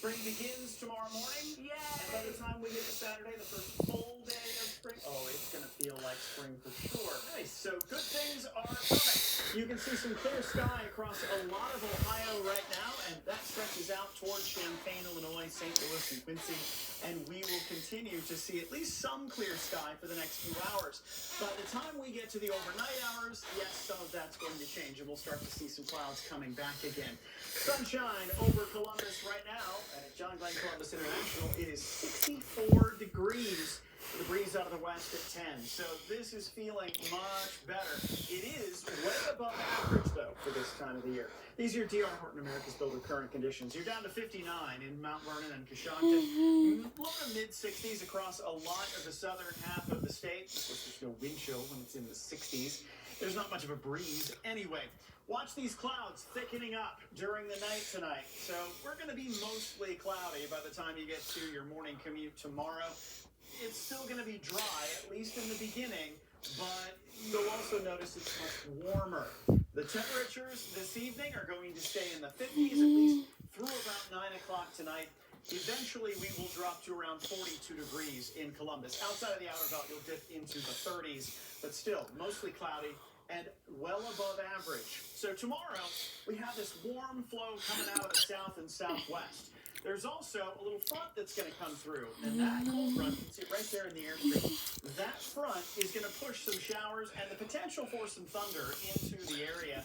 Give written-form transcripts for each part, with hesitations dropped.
Spring begins tomorrow morning. Yay! And by the time we get to Saturday, the first full day of spring, it's going to feel like spring for sure. Nice. So good things are coming. You can see some clear sky across a lot of Ohio right now, and that stretches out towards Champaign, Illinois, St. Louis, and Quincy. And we will continue to see at least some clear sky for the next few hours. By the time we get to the overnight hours, yes, some of that's going to change, and we'll start to see some clouds coming back again. Sunshine over Columbus right now, and at John Glenn Columbus International, it is 64 degrees. The breeze out of the west at 10. So this is feeling much better. It is way above average, though, for this time of the year. These are your D.R. Horton America's Builder current conditions. You're down to 59 in Mount Vernon and Coshocton. Low to mid-60s across a lot of the southern half of the state. Of course, there's no wind chill when it's in the 60s. There's not much of a breeze anyway. Watch these clouds thickening up during the night tonight. So we're going to be mostly cloudy by the time you get to your morning commute tomorrow. It's still going to be dry, at least in the beginning, but you'll also notice it's much warmer. The temperatures this evening are going to stay in the 50s, at least through about 9 o'clock tonight. Eventually, we will drop to around 42 degrees in Columbus. Outside of the outer belt, you'll dip into the 30s, but still mostly cloudy and well above average. So tomorrow, we have this warm flow coming out of the south and southwest. There's also a little front that's going to come through, and that cold front, you can see it right there in the airstream, that front is going to push some showers and the potential for some thunder into the area.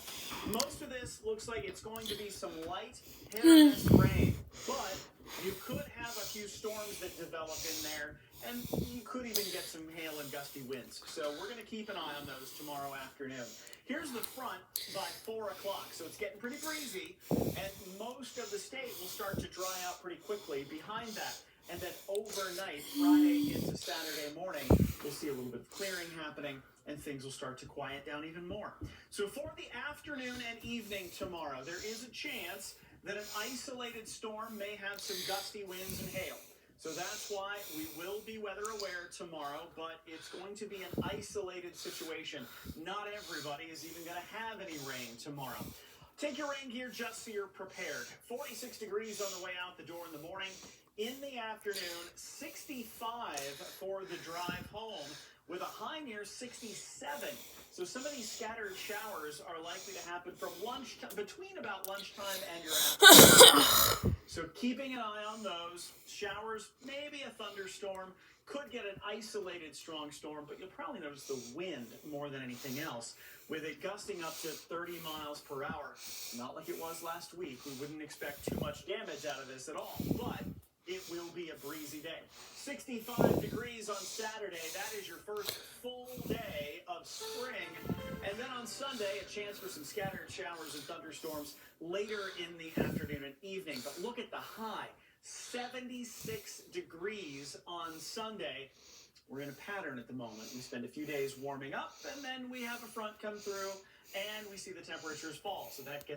Most of this looks like it's going to be some light hit-or-miss rain, but you could have a few storms that develop in there, and you could even get some hail and gusty winds. So we're going to keep an eye on those tomorrow afternoon. Here's the front by 4 o'clock, so it's getting pretty breezy, and most of the state will start to dry out pretty quickly behind that. And then overnight, Friday into Saturday morning, we'll see a little bit of clearing happening, and things will start to quiet down even more. So for the afternoon and evening tomorrow, there is a chance that an isolated storm may have some gusty winds and hail. So that's why we will be weather aware tomorrow, but it's going to be an isolated situation. Not everybody is even going to have any rain tomorrow. Take your rain gear just so you're prepared. 46 degrees on the way out the door in the morning. In the afternoon, 65 for the drive home with a high near 67. So some of these scattered showers are likely to happen from lunchtime, between about lunchtime and your afternoon. So keeping an eye on those. Showers, maybe a thunderstorm. Could get an isolated strong storm, but you'll probably notice the wind more than anything else, with it gusting up to 30 miles per hour. Not like it was last week. We wouldn't expect too much damage out of this at all, but it will be a breezy day. 65 degrees on Saturday. That is your first full day of spring. And then on Sunday, a chance for some scattered showers and thunderstorms later in the afternoon and evening. But look at the high. 76 degrees on Sunday. We're in a pattern at the moment. We spend a few days warming up, and then we have a front come through, and we see the temperatures fall. So that gets